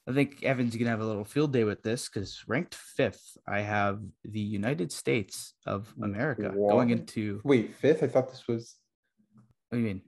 I think Evan's gonna have a little field day with this because ranked fifth, I have the United States of America going What? into. Wait, fifth? I thought this was. What do you mean?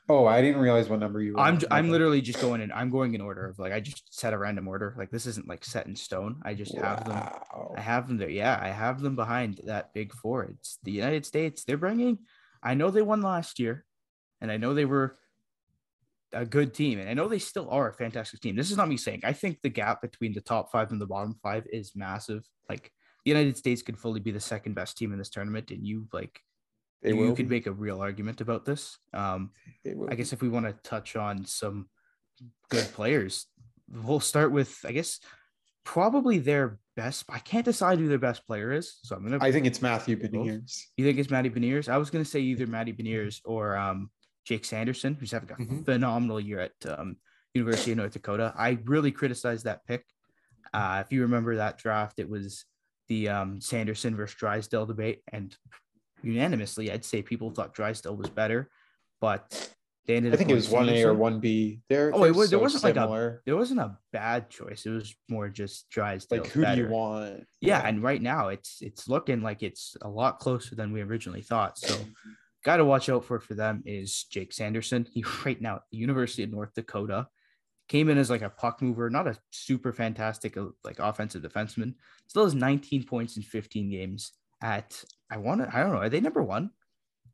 Oh, I didn't realize what number you were I'm on. My I'm bad. literally just going in. I'm going in order of like I just set a random order. Like this isn't like set in stone. I just have them. I Wow. have them there. Yeah, I have them behind that big four. It's the United States. They're bringing. I know they won last year, and I know they were a good team, and I know they still are a fantastic team. This is not me saying. I think the gap between the top five and the bottom five is massive. Like the United States could fully be the second best team in this tournament, and They you will could be. make a real argument about this. They will I guess be. if we want to touch on some good players, we'll start with I guess probably their best. I can't decide who their best player is, so I'm gonna I think it's Matthew both. Beniers. You think it's Matty Beniers? I was gonna say either Matty Beniers or Jake Sanderson, who's having a Mhm. phenomenal year at University of North Dakota. I really criticized that pick. If you remember that draft, it was the Sanderson versus Drysdale debate, and unanimously, I'd say people thought Drysdale was better, but they ended I up think it going was 1A or Sanderson. 1B. They're Oh, it they're was there so wasn't like similar. there wasn't a bad choice. It was more just Like, Drysdale's who do you better. want? Yeah, Yeah. and right now it's looking like it's a lot closer than we originally thought. So, got to watch out for them is Jake Sanderson. He right now at the University of North Dakota came in as like a puck mover, not a super fantastic like offensive defenseman. Still has 19 points in 15 games. At I don't know, are they number one,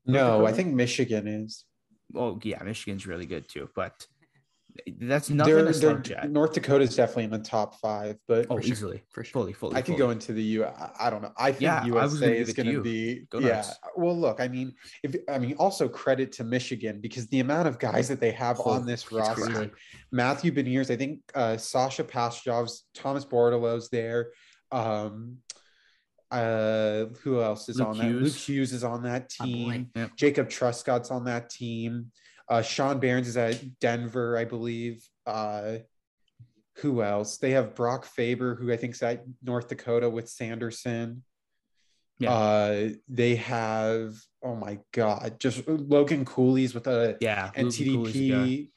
North No, I Dakota? think Michigan is. Oh yeah, Michigan's really good too, but that's nothing to They're slouch at. North Dakota's definitely in the top five, but Oh, For sure. easily, For sure. I could go fully. into the U. I don't know. I think Yeah, I was USA gonna give is it to going to you. be. Go Yeah. nuts. Well, look. Also credit to Michigan because the amount of guys that they have on Oh, this it's roster. crazy. Matthew Beniers, I think Sasha Pastujov's, Thomas Bordeleau's there. Um, who else is Luke on that? Luke Hughes. Hughes is on that My boy. team. Yep. Jacob Truscott's on that team. Sean Barnes is at Denver, I believe. Who else? They have Brock Faber, who I think is at North Dakota with Sanderson. Yeah. They have, oh my God, just Logan Cooley's with a Yeah. Luke Cooley's a guy. NTDP.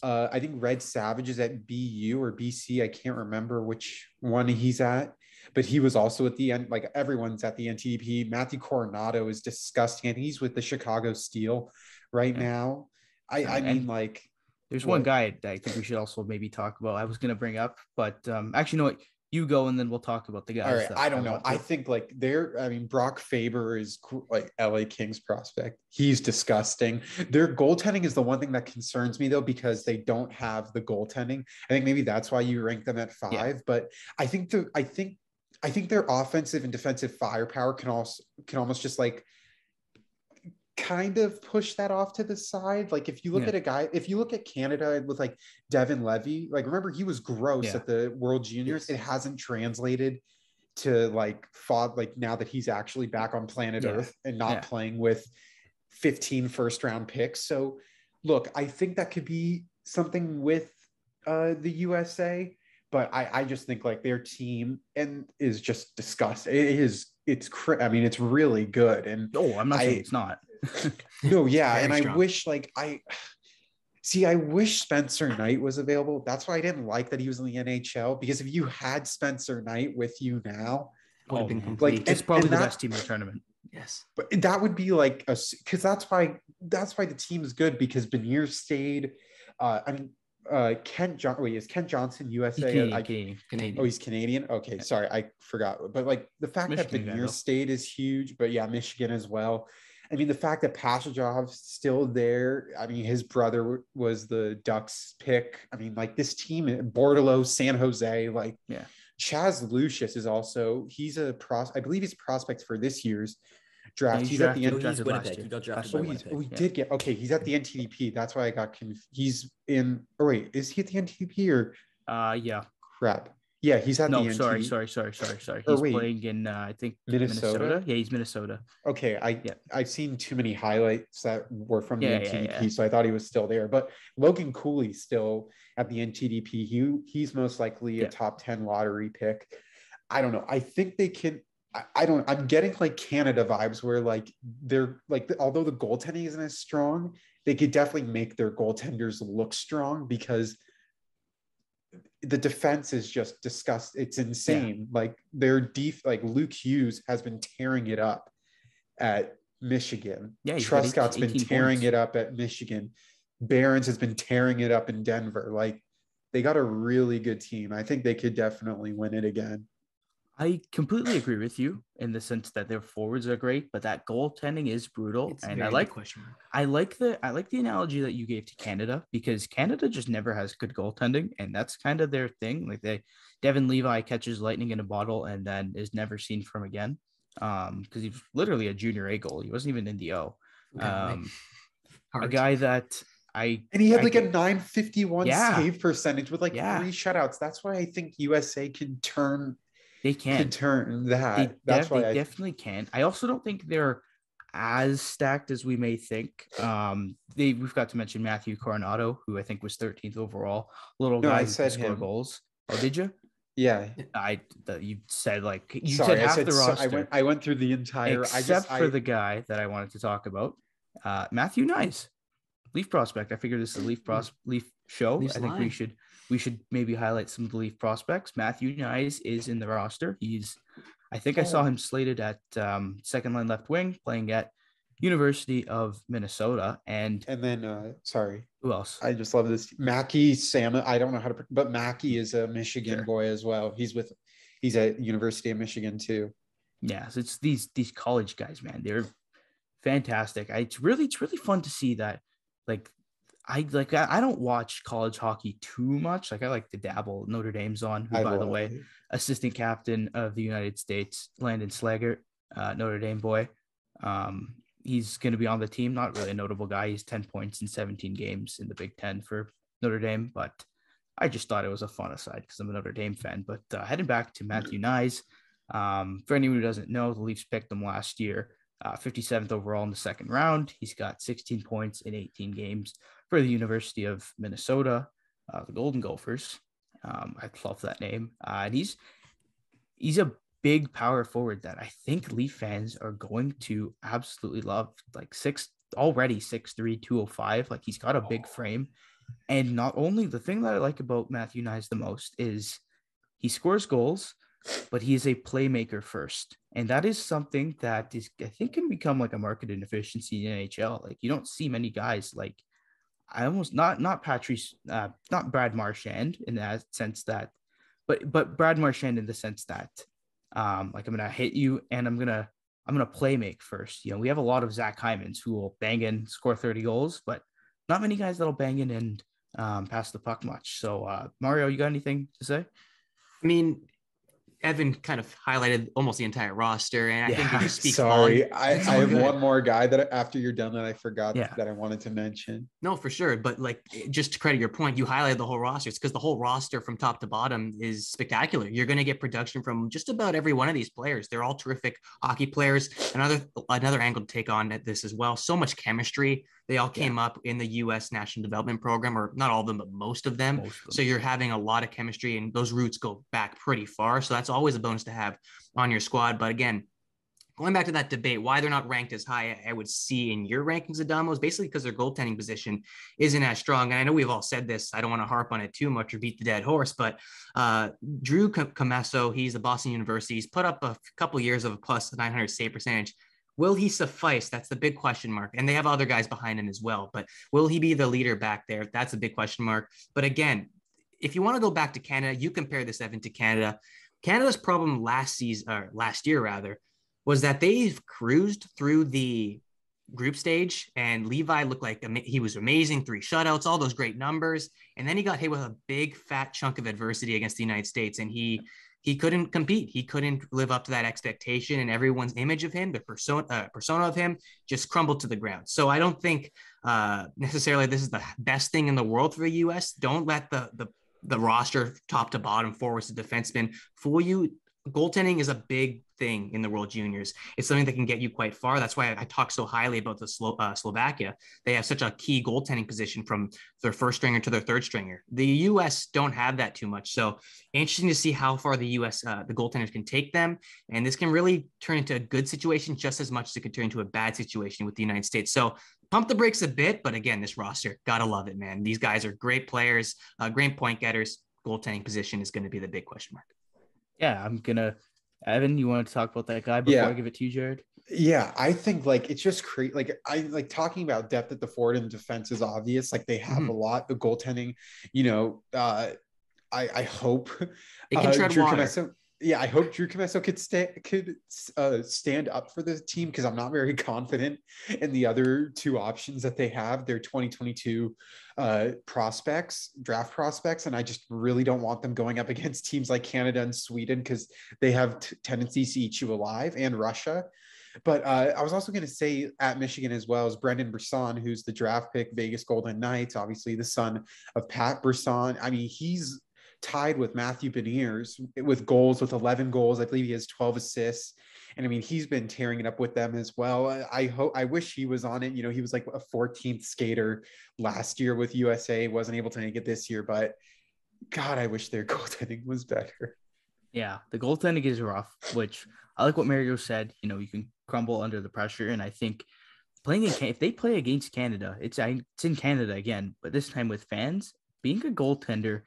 I think Red Savage is at BU or BC. I can't remember which one he's at, but he was also at the end. Like everyone's at the NTDP. Matthew Coronado is disgusting. I think he's with the Chicago Steel right Yeah. now. I mean, And like, there's one what? guy that I think we should also maybe talk about. I was gonna bring up, but actually, you know what? You go and then we'll talk about the All guys right, that I I don't know. want I to. think like I mean, Brock Faber is like LA Kings prospect. He's disgusting. Their goaltending is the one thing that concerns me though, because they don't have the goaltending. I think maybe that's why you rank them at Yeah. five. But I think their offensive and defensive firepower can almost just like kind of push that off to the side. Like if you look Yeah. at a guy, if you look at Canada with like Devin Levy, like remember he was gross Yeah. at the World Juniors. Yes. It hasn't translated to like fought like now that he's actually back on planet Yeah. Earth and not Yeah. playing with 15 first round picks. So look, I think that could be something with the USA, but I just think like their team and is just disgusting. I mean, it's really good. And Oh, I'm not saying I, it's not. no, It's yeah. very And I strong. wish like I wish Spencer Knight was available. That's why I didn't like that he was in the NHL, because if you had Spencer Knight with you now, Would have Oh been man, complete. it's like probably and the best that team in the tournament. Yes. but that would be like a because that's why the team is good, because Benier stayed. I mean, Kent John. Wait, is Kent Johnson He's USA? Canadian. Canadian. Oh, Canadian. he's Canadian. Okay, Yeah. sorry, I forgot. But like the fact that Michigan guy Benier though. stayed is huge. But yeah, Michigan as well. I mean, the fact that Pashajov's still there. I mean, his brother was the Ducks pick. I mean, like this team, Bordelot, San Jose, like Yeah. Chaz Lucius is also, he's a I believe he's a prospect for this year's No, draft. he's He's at the No, end. he's drafted last Winnipeg. year. He got drafted Last by year. Winnipeg. He Yeah. did get, okay. He's at the NTDP. That's why I got confused. He's in, or wait, is he at the NTDP or Yeah. crap? Yeah, he's at the No, NTDP. sorry. Or He's wait, playing in I think Minnesota. Minnesota? Yeah, he's Minnesota. Okay, Yeah. I've seen too many highlights that were from the Yeah. NTDP, so I thought he was still there. But Logan Cooley's still at the NTDP. He's most likely a Yeah. top 10 lottery pick. I don't know. I think they can. I don't. I'm getting like Canada vibes where like they're like although the goaltending isn't as strong, they could definitely make their goaltenders look strong, because the defense is just disgusting. It's insane. Like like Luke Hughes has been tearing it up at Michigan. Yeah, he's got Truscott's been 18 tearing points. it up at Michigan. Barons has been tearing it up in Denver. Like, they got a really good team. I think they could definitely win it again. I completely agree with you in the sense that their forwards are great, but that goaltending is brutal. It's And a very big question mark. I like the analogy that you gave to Canada, because Canada just never has good goaltending, and that's kind of their thing. Like Devin Levi catches lightning in a bottle and then is never seen from again. Because he's literally a junior A goal. He wasn't even in the O. A guy that and he had like a 951 Yeah. save percentage with like 3 shutouts. That's why I think USA can turn. They can turn that. That's why they definitely can. I also don't think they're as stacked as we may think. We've got to mention Matthew Coronado, who I think was 13th overall. Little guy who can score goals. Oh, did you? Yeah. You said like you said half the roster. I went through the entire except for the guy that I wanted to talk about, Matthew Nyes, Leaf prospect. I figured this is a Leaf show. Leafs I think we should maybe highlight some of the Leaf prospects. Matthew Nyes is in the roster. I think I saw him slated at second line left wing, playing at University of Minnesota. And then sorry, who else? I just love this. Mackey Sam. I don't know how to, but Mackey is a Michigan boy as well. He's at University of Michigan too. Yeah, so it's these college guys, man. They're fantastic. It's really fun to see that. I don't watch college hockey too much. Like, I like to dabble. Notre Dame's on, who, by the way, assistant captain of the United States, Landon Slaggert, Notre Dame boy. He's going to be on the team. Not really a notable guy. He's 10 points in 17 games in the Big Ten for Notre Dame. But I just thought it was a fun aside because I'm a Notre Dame fan. But heading back to Matthew Nyes, for anyone who doesn't know, the Leafs picked him last year, 57th overall in the second round. He's got 16 points in 18 games for the University of Minnesota, the Golden Gophers. I love that name. And he's a big power forward that I think Leaf fans are going to absolutely love. Like 6'3", 205. Like, he's got a big frame. And not only, the thing that I like about Matthew Nyes the most is he scores goals, but he is a playmaker first. And that is something that is, I think, can become like a market inefficiency in NHL. Like, you don't see many guys like, I almost not Patrice, not Brad Marchand in that sense that, but Brad Marchand in the sense that, like, I'm gonna hit you and I'm gonna play make first. You know, we have a lot of Zach Hymans who will bang in, score 30 goals, but not many guys that'll bang in and pass the puck much. So, Mario, you got anything to say? I mean, Evan kind of highlighted almost the entire roster, and I think it just speaks. Sorry, I have one more guy that after you're done that I forgot that I wanted to mention. No, for sure, but like, just to credit your point, you highlighted the whole roster. It's because the whole roster from top to bottom is spectacular. You're going to get production from just about every one of these players. They're all terrific hockey players. Another angle to take on at this as well. So much chemistry. They all came up in the U.S. National Development Program, or not all of them, but most of them. So you're having a lot of chemistry, and those roots go back pretty far. So that's always a bonus to have on your squad. But again, going back to that debate, why they're not ranked as high, I would see in your rankings, Adamo, is basically because their goaltending position isn't as strong. And I know we've all said this. I don't want to harp on it too much or beat the dead horse, but Drew Camasso, he's a Boston University. He's put up a couple years of a plus 900 save percentage. Will he suffice? That's the big question mark. And they have other guys behind him as well. But will he be the leader back there? That's a big question mark. But again, if you want to go back to Canada, you compare this, Evan, to Canada. Canada's problem last year, was that they've cruised through the group stage, and Levi looked like he was amazing, 3 shutouts, all those great numbers. And then he got hit with a big fat chunk of adversity against the United States, and he couldn't compete. He couldn't live up to that expectation, and everyone's image of him, the persona of him, just crumbled to the ground. So I don't think necessarily this is the best thing in the world for the U.S. Don't let the roster top to bottom, forwards to defensemen, fool you. Goaltending is a big thing in the World Juniors. It's something that can get you quite far. That's why I talk so highly about the Slovakia. They have such a key goaltending position from their first stringer to their third stringer. The U.S. don't have that too much. So interesting to see how far the U.S. The goaltenders can take them. And this can really turn into a good situation just as much as it could turn into a bad situation with the United States. So pump the brakes a bit. But again, this roster, gotta love it, man. These guys are great players, great point getters. goaltending position is going to be the big question mark. Yeah, Evan, you want to talk about that guy before I give it to you, Jared? Yeah, I think like it's just crazy. Like I like talking about depth at the forward and defense is obvious. Like they have a lot. The goaltending, I hope It can tread Drew water. Camasso. Yeah, I hope Drew Camasso could stand up for the team, because I'm not very confident in the other two options that they have. They're 2022 draft prospects, and I just really don't want them going up against teams like Canada and Sweden, because they have tendencies to eat you alive, and Russia. But I was also going to say at Michigan as well is Brendan Berson, who's the draft pick, Vegas Golden Knights, obviously the son of Pat Berson. I mean, he's tied with Matthew Beniers with goals, with 11 goals. I believe he has 12 assists. And I mean, he's been tearing it up with them as well. I wish he was on it. He was like a 14th skater last year with USA, wasn't able to make it this year, but God, I wish their goaltending was better. Yeah, the goaltending is rough, which I like what Mario said. You can crumble under the pressure, and I think if they play against Canada, it's in Canada again, but this time with fans. Being a goaltender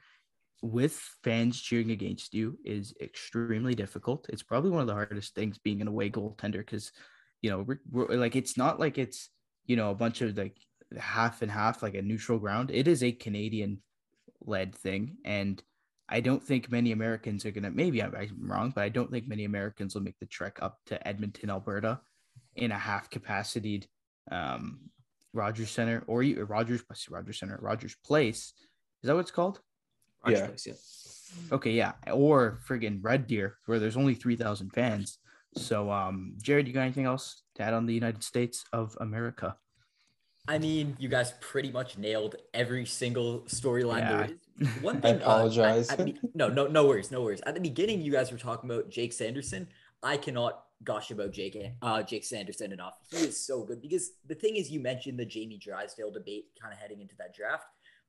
with fans cheering against you is extremely difficult. It's probably one of the hardest things being an away goaltender, because we're like, it's not like it's a bunch of like half and half, like a neutral ground. It is a Canadian led thing, and I don't think many Americans are gonna. Maybe I'm wrong, but I don't think many Americans will make the trek up to Edmonton, Alberta, in a half capacitated Rogers Center or Rogers Place. Is that what it's called? Rogers Place, yeah. Okay, yeah, or friggin' Red Deer, where there's only 3,000 fans. So, Jared, you got anything else to add on the United States of America? I mean, you guys pretty much nailed every single storyline there is. One thing, I apologize. No worries. At the beginning, you guys were talking about Jake Sanderson. I cannot gush about Jake Sanderson enough. He is so good, because the thing is, you mentioned the Jamie Drysdale debate kind of heading into that draft.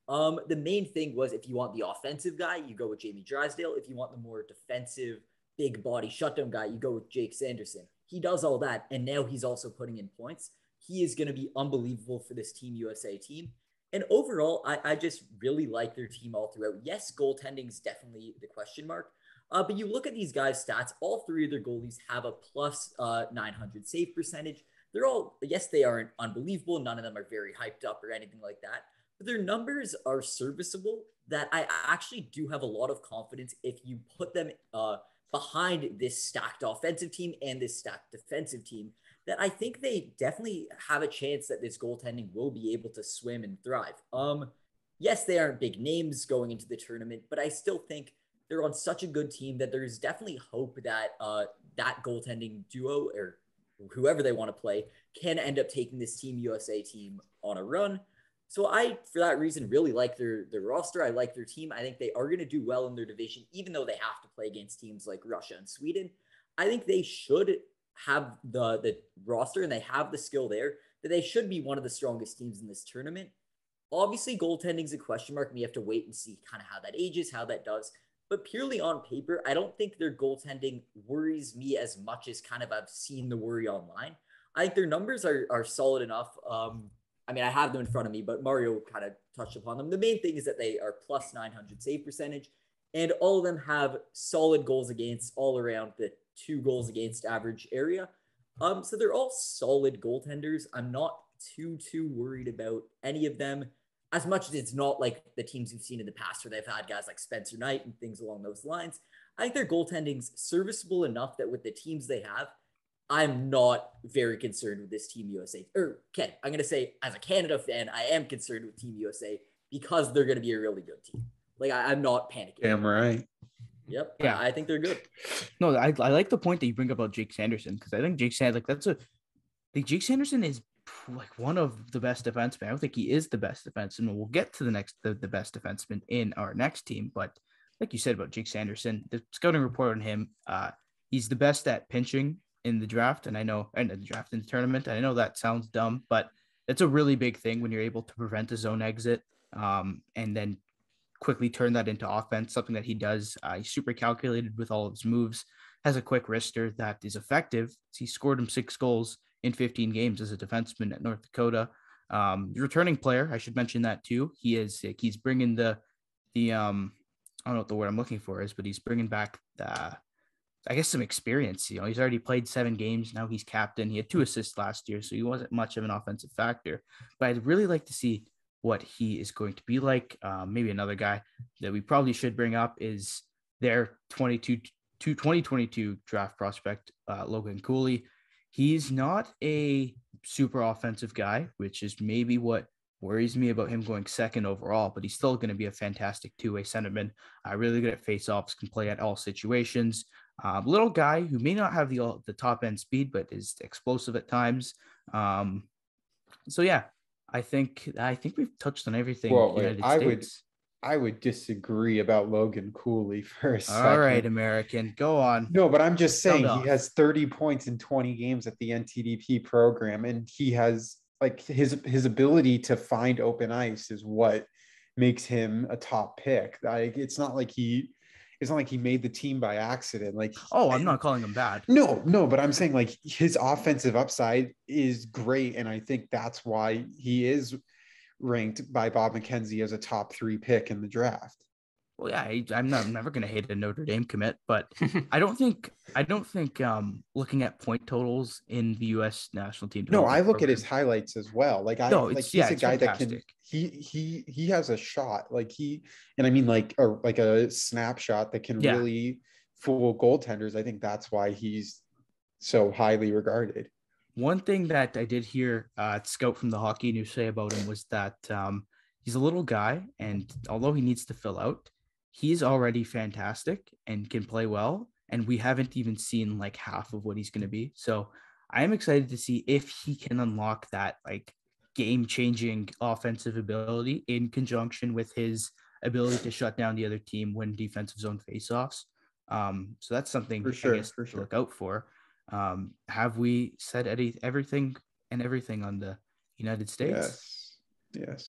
The main thing was, if you want the offensive guy, you go with Jamie Drysdale. If you want the more defensive, big body shutdown guy, you go with Jake Sanderson. He does all that, and now he's also putting in points. He is going to be unbelievable for this Team USA team. And overall, I just really like their team all throughout. Yes, goaltending is definitely the question mark. But you look at these guys' stats, all three of their goalies have a plus 900 save percentage. They're all, yes, they aren't unbelievable. None of them are very hyped up or anything like that. But their numbers are serviceable, that I actually do have a lot of confidence if you put them behind this stacked offensive team and this stacked defensive team, that I think they definitely have a chance that this goaltending will be able to swim and thrive. Yes, they aren't big names going into the tournament, but I still think they're on such a good team that there's definitely hope that that goaltending duo, or whoever they want to play, can end up taking this Team USA team on a run. So I, for that reason, really like their roster. I like their team. I think they are going to do well in their division, even though they have to play against teams like Russia and Sweden. I think they should have the roster, and they have the skill there, that they should be one of the strongest teams in this tournament. Obviously, goaltending is a question mark, and we have to wait and see kind of how that ages, how that does. But purely on paper, I don't think their goaltending worries me as much as kind of I've seen the worry online. I think their numbers are solid enough. I mean, I have them in front of me, but Mario kind of touched upon them. The main thing is that they are plus 900 save percentage, and all of them have solid goals against, all around the 2 goals against average area. So they're all solid goaltenders. I'm not too worried about any of them, as much as it's not like the teams we've seen in the past where they've had guys like Spencer Knight and things along those lines. I think their goaltending's serviceable enough that with the teams they have, I'm not very concerned with this Team USA. Or, Ken, I'm going to say, as a Canada fan, I am concerned with Team USA because they're going to be a really good team. Like, I'm not panicking. Damn right. Yep. Yeah. I think they're good. No, I like the point that you bring about Jake Sanderson, because I think Jake Sanderson is like one of the best defensemen. I don't think he is the best defenseman. We'll get to the best defenseman in our next team, but like you said about Jake Sanderson, the scouting report on him, he's the best at pinching in the draft, and in the tournament. I know that sounds dumb, but it's a really big thing when you're able to prevent a zone exit, and then quickly turn that into offense, something that he does. He's super calculated with all of his moves, has a quick wrister that is effective. He scored him 6 goals in 15 games as a defenseman at North Dakota. Returning player, I should mention that too. He's bringing the I don't know what the word I'm looking for is, but he's bringing back I guess some experience. You know, he's already played 7 games. Now he's captain. He had 2 assists last year, so he wasn't much of an offensive factor. But I'd really like to see what he is going to be like. Maybe another guy that we probably should bring up is their 2022 draft prospect, Logan Cooley. He's not a super offensive guy, which is maybe what worries me about him going second overall, but he's still going to be a fantastic two-way centerman. Really good at faceoffs, can play at all situations. Little guy who may not have the top end speed, but is explosive at times. So yeah, I think we've touched on everything. Well, wait, United States. I would disagree about Logan Cooley for a second. All right, American, go on. No, but I'm just saying Sound he off. has 30 points in 20 games at the NTDP program, and he has like his ability to find open ice is what makes him a top pick. Like it's not like he made the team by accident. Like, Oh, I'm not calling him bad. no, but I'm saying like his offensive upside is great, and I think that's why he is ranked by Bob McKenzie as a top 3 pick in the draft. Well, yeah, I'm never going to hate a Notre Dame commit, but I don't think looking at point totals in the U.S. national team. No, I look program, at his highlights as well. Like he's a guy fantastic. that can he has a shot. And I mean like a snapshot that can really fool goaltenders. I think that's why he's so highly regarded. One thing that I did hear Scout from the Hockey News say about him was that he's a little guy, and although he needs to fill out, he's already fantastic and can play well. And we haven't even seen like half of what he's going to be. So I am excited to see if he can unlock that like game-changing offensive ability in conjunction with his ability to shut down the other team when defensive zone faceoffs. So that's something For sure, I guess to look out for. Have we said everything on the United States? Yes.